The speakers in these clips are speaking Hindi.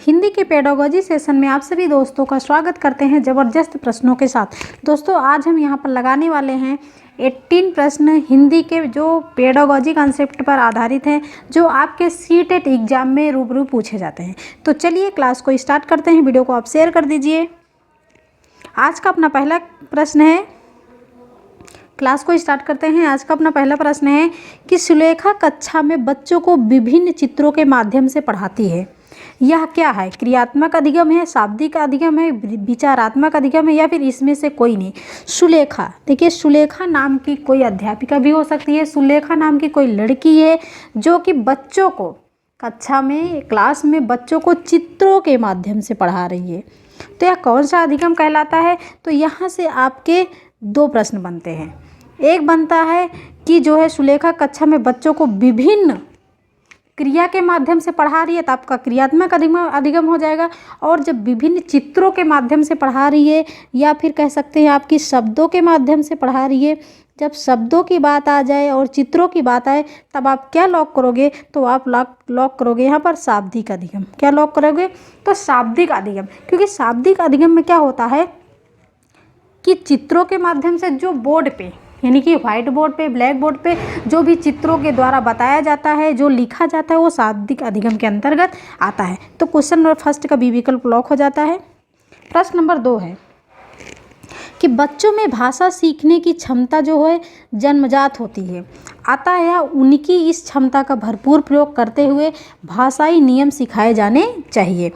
हिंदी के पेडागोजी सेशन में आप सभी दोस्तों का स्वागत करते हैं ज़बरदस्त प्रश्नों के साथ। दोस्तों आज हम यहाँ पर लगाने वाले हैं 18 प्रश्न हिंदी के जो पेडागोजी कॉन्सेप्ट पर आधारित हैं, जो आपके सीटेट एग्जाम में रूबरू पूछे जाते हैं। तो चलिए क्लास को स्टार्ट करते हैं। वीडियो को आप शेयर कर दीजिए। आज का अपना पहला प्रश्न है, क्लास को स्टार्ट करते हैं। आज का अपना पहला प्रश्न है कि सुलेखा कक्षा में बच्चों को विभिन्न चित्रों के माध्यम से पढ़ाती है। यह क्या है? क्रियात्मक अधिगम है, शाब्दिक अधिगम है, विचारात्मक अधिगम है, या फिर इसमें से कोई नहीं। सुलेखा, देखिए सुलेखा नाम की कोई अध्यापिका भी हो सकती है। सुलेखा नाम की कोई लड़की है जो कि बच्चों को कक्षा में, क्लास में बच्चों को चित्रों के माध्यम से पढ़ा रही है। तो यह कौन सा अधिगम कहलाता है? तो यहाँ से आपके दो प्रश्न बनते हैं। एक बनता है कि जो है सुलेखा कक्षा में बच्चों को विभिन्न क्रिया के माध्यम से पढ़ा रही है, तो आपका क्रियात्मक अधिगम हो जाएगा। और जब विभिन्न चित्रों के माध्यम से पढ़ा रही है, या फिर कह सकते हैं आपकी शब्दों के माध्यम से पढ़ा रही है, जब शब्दों की बात आ जाए और चित्रों की बात आए, तब आप क्या लॉक करोगे? तो आप लॉक करोगे यहाँ पर शाब्दिक अधिगम। क्या लॉक करोगे? तो शाब्दिक अधिगम। क्योंकि शाब्दिक अधिगम में क्या होता है कि चित्रों के माध्यम से जो बोर्ड पे, यानी कि व्हाइट बोर्ड पे, ब्लैक बोर्ड पे जो भी चित्रों के द्वारा बताया जाता है, जो लिखा जाता है, वो शाब्दिक अधिगम के अंतर्गत आता है। तो क्वेश्चन नंबर फर्स्ट का बी विकल्प लॉक हो जाता है। प्रश्न नंबर 2 है कि बच्चों में भाषा सीखने की क्षमता जो है जन्मजात होती है, अतः यह उनकी इस क्षमता का भरपूर प्रयोग करते हुए भाषाई नियम सिखाए जाने चाहिए।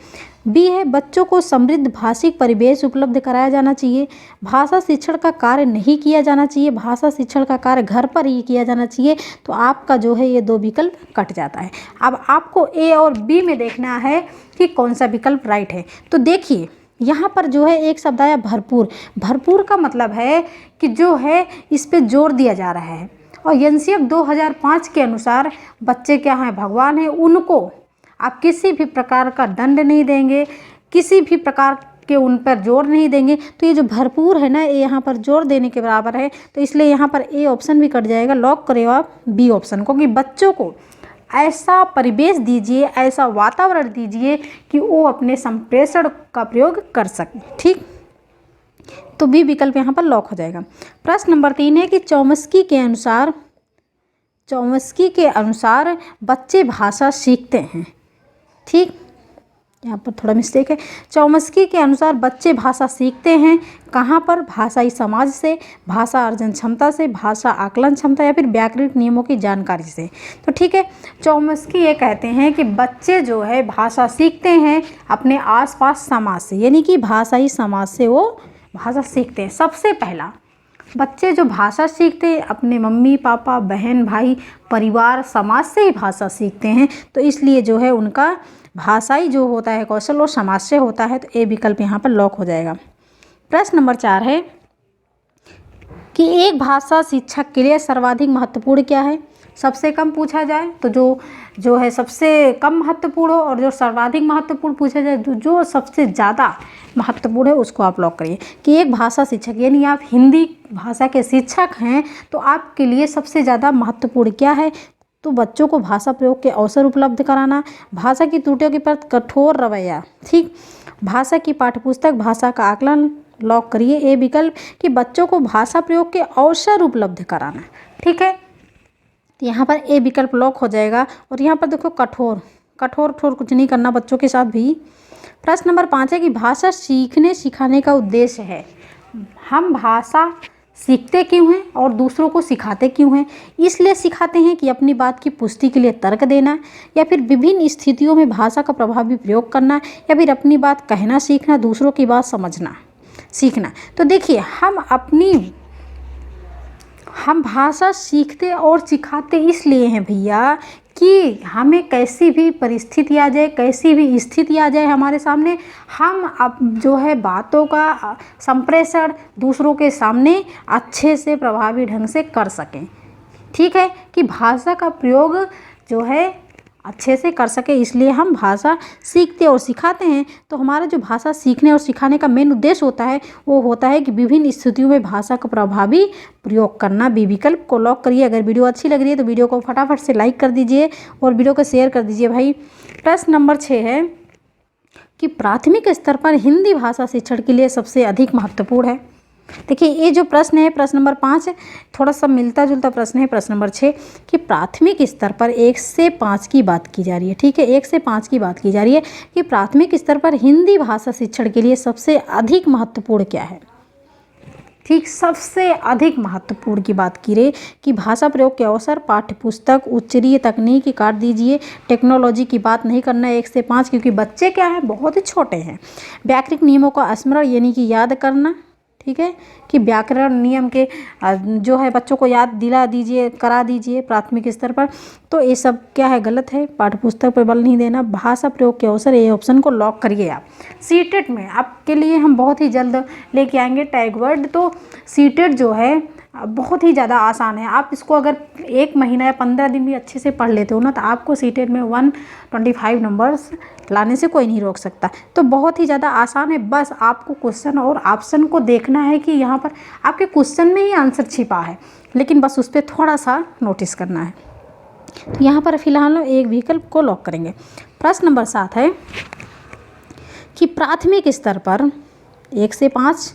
बी है बच्चों को समृद्ध भाषिक परिवेश उपलब्ध कराया जाना चाहिए। भाषा शिक्षण का कार्य नहीं किया जाना चाहिए, भाषा शिक्षण का कार्य घर पर ही किया जाना चाहिए। तो आपका जो है ये दो विकल्प कट जाता है। अब आपको ए और बी में देखना है कि कौन सा विकल्प राइट है। तो देखिए यहाँ पर जो है एक शब्द आया भरपूर। भरपूर का मतलब है कि जो है इस पे जोर दिया जा रहा है। और एनसीएफ 2005 के अनुसार बच्चे क्या हैं? भगवान हैं। उनको आप किसी भी प्रकार का दंड नहीं देंगे, किसी भी प्रकार के उन पर जोर नहीं देंगे। तो ये जो भरपूर है ना, ये यहाँ पर जोर देने के बराबर है। तो इसलिए यहाँ पर ए ऑप्शन भी कट जाएगा। लॉक करें आप बी ऑप्शन को, कि बच्चों को ऐसा परिवेश दीजिए, ऐसा वातावरण दीजिए कि वो अपने संप्रेषण का प्रयोग कर सकें। ठीक, तो बी विकल्प यहाँ पर लॉक हो जाएगा। प्रश्न नंबर 3 है कि चौमस्की के अनुसार बच्चे भाषा सीखते हैं। ठीक, यहाँ पर थोड़ा मिस्टेक है। चौमस्की के अनुसार बच्चे भाषा सीखते हैं कहाँ पर? भाषाई समाज से, भाषा अर्जन क्षमता से, भाषा आकलन क्षमता, या फिर व्याकरणिक नियमों की जानकारी से। तो ठीक है, चौमस्की ये कहते हैं कि बच्चे जो है भाषा सीखते हैं अपने आसपास समाज से, यानी कि भाषाई समाज से वो भाषा सीखते हैं। सबसे पहला बच्चे जो भाषा सीखते हैं अपने मम्मी पापा, बहन भाई, परिवार, समाज से ही भाषा सीखते हैं। तो इसलिए जो है उनका भाषाई जो होता है कौशल, वो समाज से होता है। तो ए विकल्प यहाँ पर लॉक हो जाएगा। प्रश्न नंबर 4 है कि एक भाषा शिक्षक के लिए सर्वाधिक महत्वपूर्ण क्या है? सबसे कम पूछा जाए तो जो है सबसे कम महत्वपूर्ण हो, और जो सर्वाधिक महत्वपूर्ण पूछा जाए जो सबसे ज़्यादा महत्वपूर्ण है उसको आप लॉक करिए। कि एक भाषा शिक्षक, यानी आप हिंदी भाषा के शिक्षक हैं, तो आपके लिए सबसे ज़्यादा महत्वपूर्ण क्या है? तो बच्चों को भाषा प्रयोग के अवसर उपलब्ध कराना, भाषा की त्रुटियों के प्रति कठोर रवैया। ठीक, भाषा की पाठ्यपुस्तक, भाषा का आकलन, लॉक करिए ए विकल्प, कि बच्चों को भाषा प्रयोग के अवसर उपलब्ध कराना। ठीक है, तो यहाँ पर ए विकल्प लॉक हो जाएगा। और यहाँ पर देखो कठोर कुछ नहीं करना बच्चों के साथ भी। प्रश्न नंबर 5 है कि भाषा सीखने सिखाने का उद्देश्य है। हम भाषा सीखते क्यों हैं और दूसरों को सिखाते क्यों हैं? इसलिए सिखाते हैं कि अपनी बात की पुष्टि के लिए तर्क देना, या फिर विभिन्न स्थितियों में भाषा का प्रभावी प्रयोग करना, या फिर अपनी बात कहना सीखना, दूसरों की बात समझना सीखना। तो देखिए हम भाषा सीखते और सिखाते इसलिए हैं भैया कि हमें कैसी भी परिस्थिति आ जाए, कैसी भी स्थिति आ जाए हमारे सामने, हम अब जो है बातों का संप्रेषण दूसरों के सामने अच्छे से प्रभावी ढंग से कर सकें। ठीक है, कि भाषा का प्रयोग जो है अच्छे से कर सके, इसलिए हम भाषा सीखते और सिखाते हैं। तो हमारा जो भाषा सीखने और सिखाने का मेन उद्देश्य होता है वो होता है कि विभिन्न स्थितियों में भाषा का प्रभावी प्रयोग करना। बी विकल्प को लॉक करिए। अगर वीडियो अच्छी लग रही है तो वीडियो को फटाफट से लाइक कर दीजिए और वीडियो को शेयर कर दीजिए भाई। प्रश्न नंबर 6 है कि प्राथमिक स्तर पर हिंदी भाषा शिक्षण के लिए सबसे अधिक महत्वपूर्ण है। देखिए ये जो प्रश्न है प्रश्न नंबर 5 है, थोड़ा सा मिलता जुलता प्रश्न है प्रश्न नंबर 6 कि प्राथमिक स्तर पर 1 से 5 की बात की जा रही है। ठीक है, 1 से 5 की बात की जा रही है कि प्राथमिक स्तर पर हिंदी भाषा शिक्षण के लिए सबसे अधिक महत्वपूर्ण क्या है। ठीक, सबसे अधिक महत्वपूर्ण की बात की रही कि भाषा प्रयोग के अवसर, पाठ्य पुस्तक, उच्चरीय तकनीक काट दीजिए, टेक्नोलॉजी की बात नहीं करना है 1 से 5 क्योंकि बच्चे क्या हैं बहुत ही छोटे हैं। व्याकरणिक नियमों का स्मरण यानी कि याद करना, ठीक है, कि व्याकरण नियम के जो है बच्चों को याद दिला दीजिए, करा दीजिए प्राथमिक स्तर पर। तो ये सब क्या है, गलत है, पाठ्य पुस्तक पर बल नहीं देना। भाषा प्रयोग के अवसर, ये ऑप्शन को लॉक करिए आप। सीटेट में आपके लिए हम बहुत ही जल्द लेके आएंगे टैग वर्ड। तो सीटेट जो है बहुत ही ज़्यादा आसान है। आप इसको अगर 1 महीना या 15 दिन भी अच्छे से पढ़ लेते हो ना तो आपको सीटेट में 125 नंबर्स लाने से कोई नहीं रोक सकता। तो बहुत ही ज़्यादा आसान है, बस आपको क्वेश्चन और ऑप्शन को देखना है कि यहाँ पर आपके क्वेश्चन में ही आंसर छिपा है, लेकिन बस उस पर थोड़ा सा नोटिस करना है। तो यहाँ पर फिलहाल एक विकल्प को लॉक करेंगे। प्रश्न नंबर 7 है कि प्राथमिक स्तर पर 1 से 5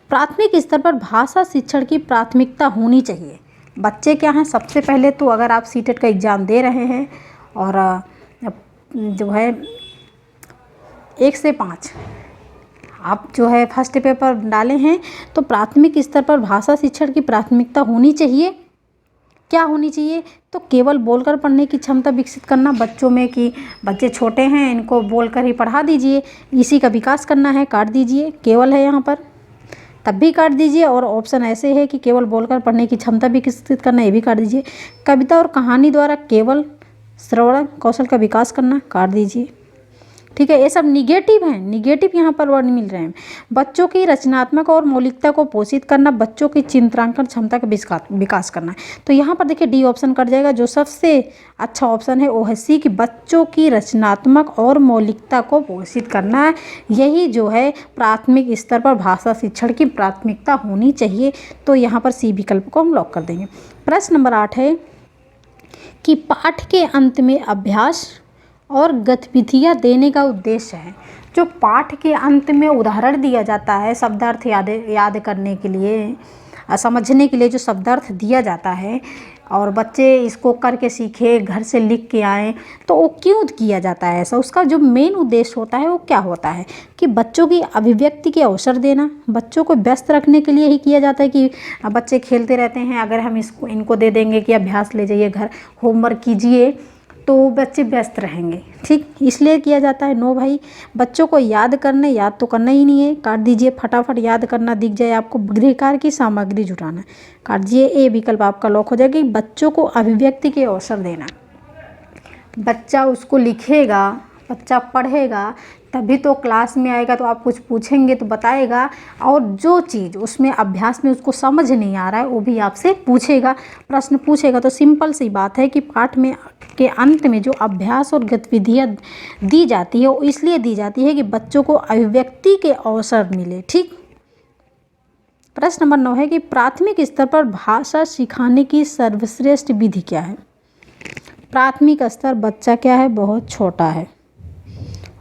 प्राथमिक स्तर पर भाषा शिक्षण की प्राथमिकता होनी चाहिए। बच्चे क्या हैं, सबसे पहले तो अगर आप सीटेट का एग्ज़ाम दे रहे हैं और जो है 1 से 5 आप जो है फर्स्ट पेपर डाले हैं तो प्राथमिक स्तर पर भाषा शिक्षण की प्राथमिकता होनी चाहिए। क्या होनी चाहिए, तो केवल बोलकर पढ़ने की क्षमता विकसित करना बच्चों में, कि बच्चे छोटे हैं इनको बोलकर ही पढ़ा दीजिए, इसी का विकास करना है, काट दीजिए, केवल है यहाँ पर तब भी काट दीजिए। और ऑप्शन ऐसे है कि केवल बोलकर पढ़ने की क्षमता विकसित करना, ये भी काट दीजिए। कविता और कहानी द्वारा केवल श्रवण कौशल का विकास करना, काट दीजिए। ठीक है, ये सब निगेटिव हैं, निगेटिव यहाँ पर वर्ड मिल रहे हैं। बच्चों की रचनात्मक और मौलिकता को पोषित करना, बच्चों की चिंतनांकन क्षमता का विकास करना है। तो यहाँ पर देखिए डी ऑप्शन कट जाएगा। जो सबसे अच्छा ऑप्शन है वो है सी कि बच्चों की रचनात्मक और मौलिकता को पोषित करना है। यही जो है प्राथमिक स्तर पर भाषा शिक्षण की प्राथमिकता होनी चाहिए। तो यहाँ पर सी विकल्प को हम लॉक कर देंगे। प्रश्न नंबर 8 है कि पाठ के अंत में अभ्यास और गतिविधियाँ देने का उद्देश्य है। जो पाठ के अंत में उदाहरण दिया जाता है शब्दार्थ याद करने के लिए, समझने के लिए जो शब्दार्थ दिया जाता है और बच्चे इसको करके सीखे, घर से लिख के आए, तो वो क्यों किया जाता है ऐसा, उसका जो मेन उद्देश्य होता है वो क्या होता है कि बच्चों की अभिव्यक्ति के अवसर देना, बच्चों को व्यस्त रखने के लिए ही किया जाता है। कि बच्चे खेलते रहते हैं, अगर हम इनको दे देंगे कि अभ्यास ले जाइए घर, होमवर्क कीजिए, तो बच्चे व्यस्त रहेंगे। ठीक, इसलिए किया जाता है। नो भाई, बच्चों को याद तो करना ही नहीं है, काट दीजिए। फटाफट याद करना दिख जाए आपको, गृह कार्य की सामग्री जुटाना, काट दीजिए। ए विकल्प आपका लॉक हो जाएगा। बच्चों को अभिव्यक्ति के अवसर देना, बच्चा उसको लिखेगा, बच्चा पढ़ेगा तभी तो क्लास में आएगा, तो आप कुछ पूछेंगे तो बताएगा, और जो चीज़ उसमें अभ्यास में उसको समझ नहीं आ रहा है वो भी आपसे पूछेगा, प्रश्न पूछेगा। तो सिंपल सी बात है कि पाठ में के अंत में जो अभ्यास और गतिविधियाँ दी जाती है वो इसलिए दी जाती है कि बच्चों को अभिव्यक्ति के अवसर मिले। ठीक, प्रश्न नंबर 9 है कि प्राथमिक स्तर पर भाषा सिखाने की सर्वश्रेष्ठ विधि क्या है। प्राथमिक स्तर बच्चा क्या है, बहुत छोटा है,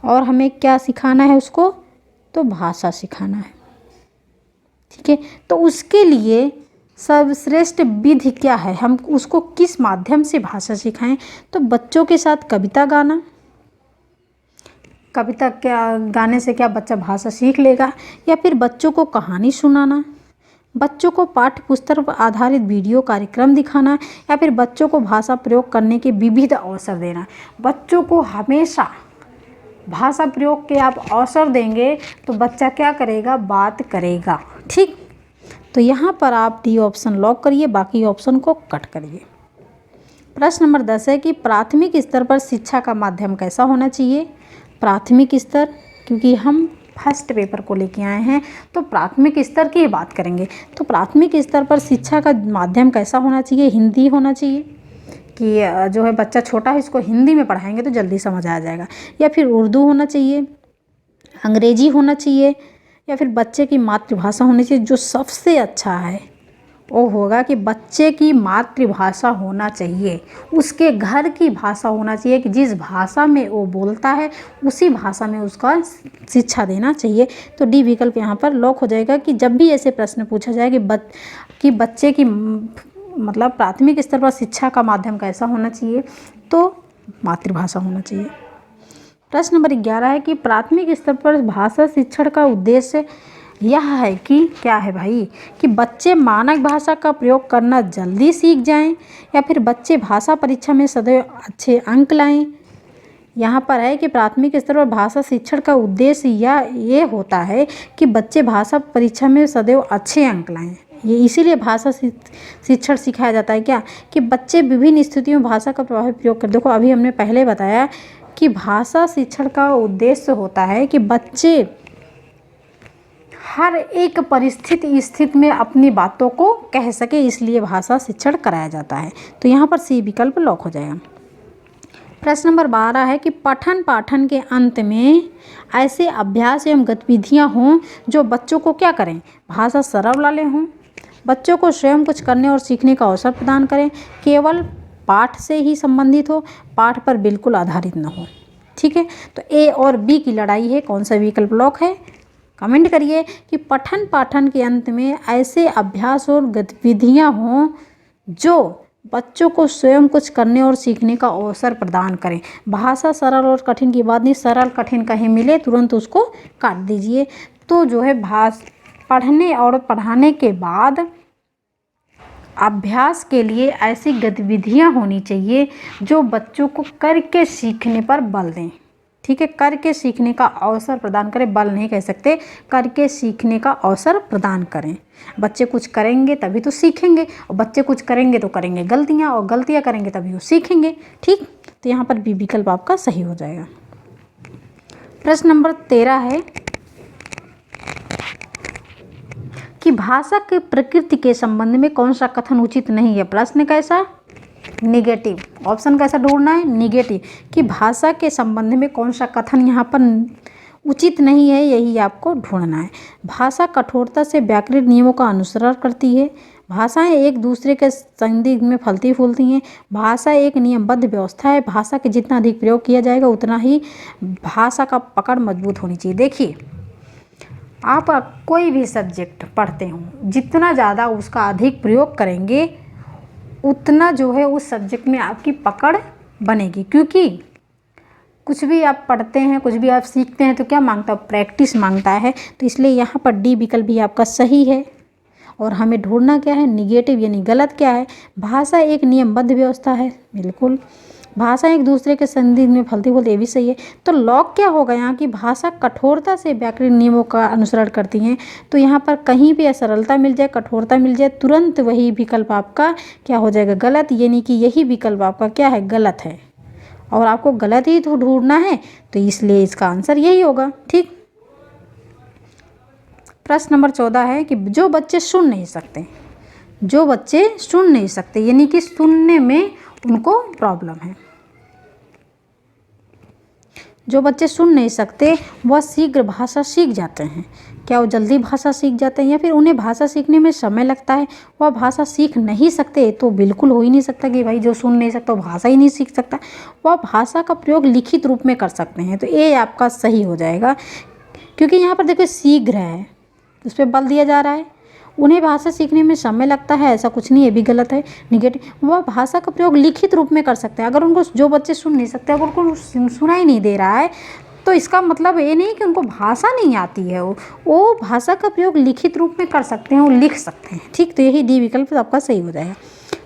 और हमें क्या सिखाना है उसको, तो भाषा सिखाना है। ठीक है, तो उसके लिए सर्वश्रेष्ठ विधि क्या है, हम उसको किस माध्यम से भाषा सिखाएं, तो बच्चों के साथ कविता गाना। कविता क्या गाने से क्या बच्चा भाषा सीख लेगा, या फिर बच्चों को कहानी सुनाना, बच्चों को पाठ्य पुस्तक पर आधारित वीडियो कार्यक्रम दिखाना, या फिर बच्चों को भाषा प्रयोग करने के विविध अवसर देना। बच्चों को हमेशा भाषा प्रयोग के आप अवसर देंगे तो बच्चा क्या करेगा, बात करेगा। ठीक, तो यहाँ पर आप डी ऑप्शन लॉक करिए, बाकी ऑप्शन को कट करिए। प्रश्न नंबर 10 है कि प्राथमिक स्तर पर शिक्षा का माध्यम कैसा होना चाहिए। प्राथमिक स्तर, क्योंकि हम फर्स्ट पेपर को लेके आए हैं तो प्राथमिक स्तर की बात करेंगे। तो प्राथमिक स्तर पर शिक्षा का माध्यम कैसा होना चाहिए, हिंदी होना चाहिए, कि जो है बच्चा छोटा है इसको हिंदी में पढ़ाएंगे तो जल्दी समझ आ जाएगा, या फिर उर्दू होना चाहिए, अंग्रेजी होना चाहिए, या फिर बच्चे की मातृभाषा होनी चाहिए। जो सबसे अच्छा है वो होगा कि बच्चे की मातृभाषा होना चाहिए, उसके घर की भाषा होना चाहिए कि जिस भाषा में वो बोलता है उसी भाषा में उसका शिक्षा देना चाहिए। तो डी विकल्प यहाँ पर लॉक हो जाएगा कि जब भी ऐसे प्रश्न पूछा जाए कि बच्चे की मतलब प्राथमिक स्तर पर शिक्षा का माध्यम कैसा होना चाहिए, तो मातृभाषा होना चाहिए। प्रश्न नंबर 11 है कि प्राथमिक स्तर पर भाषा शिक्षण का उद्देश्य यह है कि क्या है भाई, कि बच्चे मानक भाषा का प्रयोग करना जल्दी सीख जाएं या फिर बच्चे भाषा परीक्षा में सदैव अच्छे अंक लाएं। यहाँ पर है कि प्राथमिक स्तर पर भाषा शिक्षण का उद्देश्य ये होता है कि बच्चे भाषा परीक्षा में सदैव अच्छे अंक लाएं। ये इसीलिए भाषा शिक्षण सिखाया जाता है क्या, कि बच्चे विभिन्न स्थितियों में भाषा का प्रभावी प्रयोग कर। देखो अभी हमने पहले बताया कि भाषा शिक्षण का उद्देश्य होता है कि बच्चे हर एक परिस्थिति स्थिति में अपनी बातों को कह सके, इसलिए भाषा शिक्षण कराया जाता है। तो यहाँ पर सी विकल्प लॉक हो जाएगा। प्रश्न नंबर 12 है कि पठन पाठन के अंत में ऐसे अभ्यास एवं गतिविधियाँ हों जो बच्चों को क्या करें, भाषा सरल वाले हों, बच्चों को स्वयं कुछ करने और सीखने का अवसर प्रदान करें, केवल पाठ से ही संबंधित हो, पाठ पर बिल्कुल आधारित न हो। ठीक है, तो ए और बी की लड़ाई है, कौन सा विकल्प लॉक है, कमेंट करिए कि पठन पाठन के अंत में ऐसे अभ्यास और गतिविधियां हों जो बच्चों को स्वयं कुछ करने और सीखने का अवसर प्रदान करें। भाषा सरल और कठिन की बात नहीं, सरल कठिन कहीं मिले तुरंत उसको काट दीजिए। तो जो है पढ़ने और पढ़ाने के बाद अभ्यास के लिए ऐसी गतिविधियां होनी चाहिए जो बच्चों को करके सीखने पर बल दें। ठीक है, करके सीखने का अवसर प्रदान करें, बल नहीं कह सकते, करके सीखने का अवसर प्रदान करें। बच्चे कुछ करेंगे तभी तो सीखेंगे, और बच्चे कुछ करेंगे तो करेंगे गलतियां, और गलतियां करेंगे तभी वो सीखेंगे। ठीक, तो यहाँ पर बी विकल्प आपका सही हो जाएगा। प्रश्न नंबर 13 है कि भाषा की प्रकृति के संबंध में कौन सा कथन उचित नहीं है। प्रश्न कैसा, निगेटिव। ऑप्शन कैसा ढूंढना है, निगेटिव, कि भाषा के संबंध में कौन सा कथन यहाँ पर उचित नहीं है, यही आपको ढूंढना है। भाषा कठोरता से व्याकरण नियमों का अनुसरण करती है, भाषाएं एक दूसरे के संदिग्ध में फलती फूलती हैं, भाषा एक नियमबद्ध व्यवस्था है, भाषा के जितना अधिक प्रयोग किया जाएगा उतना ही भाषा का पकड़ मजबूत होनी चाहिए। देखिए, आप कोई भी सब्जेक्ट पढ़ते हो, जितना ज़्यादा उसका अधिक प्रयोग करेंगे उतना जो है उस सब्जेक्ट में आपकी पकड़ बनेगी। क्योंकि कुछ भी आप पढ़ते हैं, कुछ भी आप सीखते हैं तो क्या मांगता है, प्रैक्टिस मांगता है। तो इसलिए यहाँ पर डी विकल्प भी आपका सही है। और हमें ढूंढना क्या है, निगेटिव यानी गलत क्या है। भाषा एक नियमबद्ध व्यवस्था है, बिल्कुल। भाषा एक दूसरे के संदिग्ध में फलती फूलती, ये भी सही है। तो लॉक क्या होगा यहाँ की, भाषा कठोरता से व्याकरण नियमों का अनुसरण करती हैं। तो यहाँ पर कहीं भी सरलता मिल जाए, कठोरता मिल जाए, तुरंत वही विकल्प आपका क्या हो जाएगा, गलत। यानी कि यही विकल्प आपका क्या है, गलत है। और आपको गलत ही तो ढूंढना है, तो इसलिए इसका आंसर यही होगा। ठीक, प्रश्न नंबर 14 है कि जो बच्चे सुन नहीं सकते, जो बच्चे सुन नहीं सकते यानी कि सुनने में उनको प्रॉब्लम है, जो बच्चे सुन नहीं सकते वह शीघ्र भाषा सीख जाते हैं। क्या वो जल्दी भाषा सीख जाते हैं या फिर उन्हें भाषा सीखने में समय लगता है, वह भाषा सीख नहीं सकते। तो बिल्कुल हो ही नहीं सकता कि भाई जो सुन नहीं सकता वो भाषा ही नहीं सीख सकता। वह भाषा का प्रयोग लिखित रूप में कर सकते हैं। तो ये आपका सही हो जाएगा, क्योंकि यहाँ पर देखो शीघ्र है, उस पर बल दिया जा रहा है। उन्हें भाषा सीखने में समय लगता है, ऐसा कुछ नहीं, ये भी गलत है, निगेटिव। वह भाषा का प्रयोग लिखित रूप में कर सकते हैं। अगर उनको, जो बच्चे सुन नहीं सकते, अगर उनको सुनाई नहीं दे रहा है तो इसका मतलब ये नहीं कि उनको भाषा नहीं आती है, वो भाषा का प्रयोग लिखित रूप में कर सकते हैं, वो लिख सकते हैं। ठीक, तो यही डी विकल्प आपका सही हो जाएगा।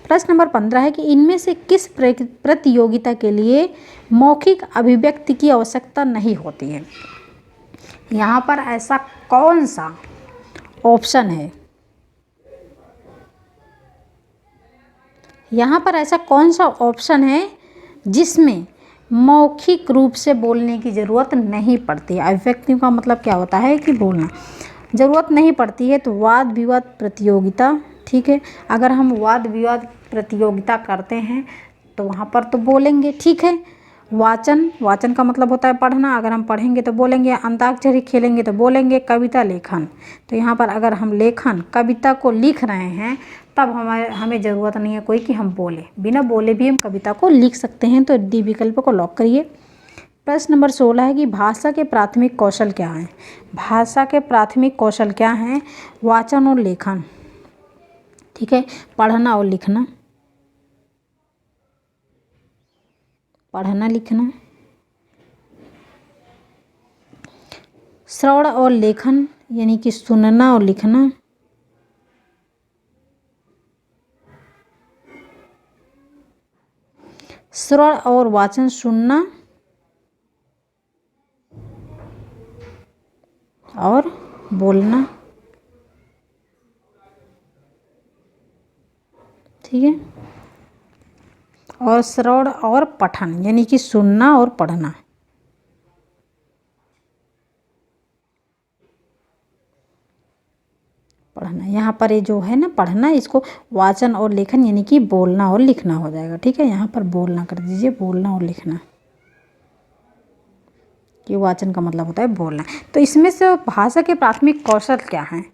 प्रश्न नंबर 15 है कि इनमें से किस प्रतियोगिता के लिए मौखिक अभिव्यक्ति की आवश्यकता नहीं होती है। यहाँ पर ऐसा कौन सा ऑप्शन है, यहाँ पर ऐसा कौन सा ऑप्शन है जिसमें मौखिक रूप से बोलने की ज़रूरत नहीं पड़ती। अभिव्यक्ति का मतलब क्या होता है कि बोलना ज़रूरत नहीं पड़ती है। तो वाद विवाद प्रतियोगिता, ठीक है, अगर हम वाद विवाद प्रतियोगिता करते हैं तो वहाँ पर तो बोलेंगे, ठीक है। वाचन, वाचन का मतलब होता है पढ़ना, अगर हम पढ़ेंगे तो बोलेंगे। अंताक्षरी खेलेंगे तो बोलेंगे। कविता लेखन, तो यहाँ पर अगर हम लेखन कविता को लिख रहे हैं तब हमें ज़रूरत नहीं है कोई कि हम बोले, बिना बोले भी हम कविता को लिख सकते हैं। तो डी विकल्प को लॉक करिए। प्रश्न नंबर 16 है कि भाषा के प्राथमिक कौशल क्या हैं। भाषा के प्राथमिक कौशल क्या हैं? वाचन और लेखन, ठीक है, पढ़ना और लिखना, पढ़ना लिखना, श्रवण और लेखन यानी कि सुनना और लिखना, श्रवण और वाचन सुनना और बोलना, ठीक है, और श्रवण और पठन यानी कि सुनना और पढ़ना। पढ़ना, यहाँ पर ये जो है ना पढ़ना, इसको वाचन और लेखन यानी कि बोलना और लिखना हो जाएगा, ठीक है। यहाँ पर बोलना कर दीजिए, बोलना और लिखना, ये वाचन का मतलब होता है बोलना। तो इसमें से भाषा के प्राथमिक कौशल क्या हैं?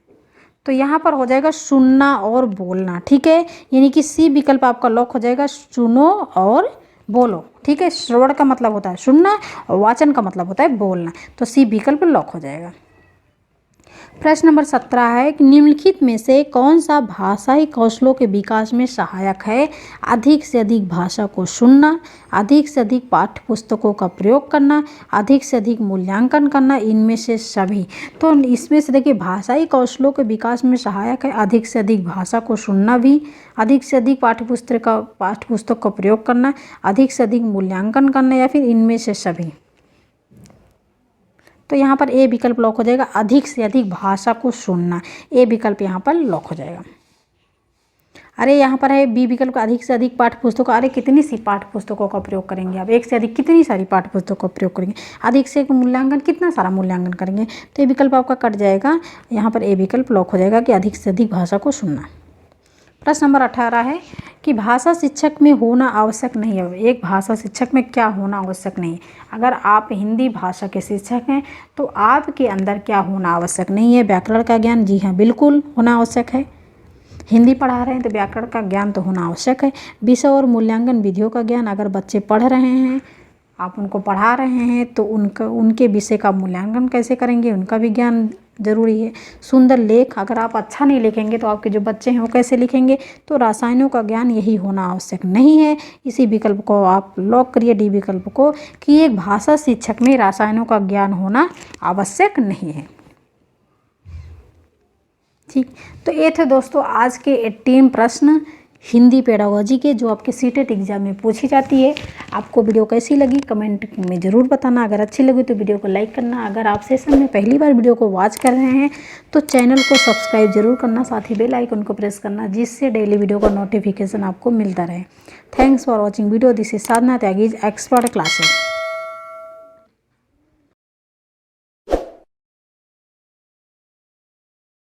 तो यहाँ पर हो जाएगा सुनना और बोलना, ठीक है, यानी कि सी विकल्प आपका लॉक हो जाएगा, सुनो और बोलो, ठीक है। श्रवण का मतलब होता है सुनना और वाचन का मतलब होता है बोलना, तो सी विकल्प लॉक हो जाएगा। प्रश्न नंबर 17 है कि निम्नलिखित में से कौन सा भाषाई कौशलों के विकास में सहायक है? अधिक से अधिक भाषा को सुनना, अधिक से अधिक पाठ्य पुस्तकों का प्रयोग करना, अधिक से अधिक मूल्यांकन करना, इनमें से सभी। तो इसमें से देखिए भाषाई कौशलों के विकास में सहायक है अधिक से अधिक भाषा को सुनना भी, अधिक से अधिक पाठ्य पुस्तक का प्रयोग करना, अधिक से अधिक मूल्यांकन करना, या फिर इनमें से सभी। तो यहाँ पर ए विकल्प लॉक हो जाएगा, अधिक से अधिक भाषा को सुनना, ए विकल्प यहाँ पर लॉक हो जाएगा। अरे यहाँ पर है बी विकल्प, अधिक से अधिक पाठ्य पुस्तकों, अरे कितनी सी पाठ्य पुस्तकों का प्रयोग करेंगे आप? एक से अधिक कितनी सारी पाठ्य पुस्तकों का प्रयोग करेंगे? अधिक से मूल्यांकन, कितना सारा मूल्यांकन करेंगे? तो ये विकल्प आपका कट जाएगा, यहाँ पर ए विकल्प लॉक हो जाएगा कि अधिक से अधिक भाषा को सुनना। प्रश्न नंबर 18 है कि भाषा शिक्षक में होना आवश्यक नहीं है। एक भाषा शिक्षक में क्या होना आवश्यक नहीं है? अगर आप हिंदी भाषा के शिक्षक हैं तो आपके अंदर क्या होना आवश्यक नहीं है? व्याकरण का ज्ञान, जी हाँ बिल्कुल होना आवश्यक है। हिंदी पढ़ा रहे हैं तो व्याकरण का ज्ञान तो होना आवश्यक है। विषय और मूल्यांकन विधियों का ज्ञान, अगर बच्चे पढ़ रहे हैं, आप उनको पढ़ा रहे हैं तो उनके विषय का मूल्यांकन कैसे करेंगे, उनका भी ज्ञान ज़रूरी है। सुंदर लेख, अगर आप अच्छा नहीं लिखेंगे तो आपके जो बच्चे हैं वो कैसे लिखेंगे? तो रसायनों का ज्ञान यही होना आवश्यक नहीं है। इसी विकल्प को आप लॉक करिए, डी विकल्प को, कि एक भाषा शिक्षक में रसायनों का ज्ञान होना आवश्यक नहीं है। ठीक, तो ये थे दोस्तों आज के 18 प्रश्न हिंदी पेडागोजी के, जो आपके सीटेट एग्जाम में पूछी जाती है। आपको वीडियो कैसी लगी कमेंट में ज़रूर बताना। अगर अच्छी लगी तो वीडियो को लाइक करना। अगर आप सेशन में पहली बार वीडियो को वॉच कर रहे हैं तो चैनल को सब्सक्राइब जरूर करना, साथ ही बेल आइकन को प्रेस करना, जिससे डेली वीडियो का नोटिफिकेशन आपको मिलता रहे। Thanks for watching video. This is Sadhana Tyagi's, expert classes.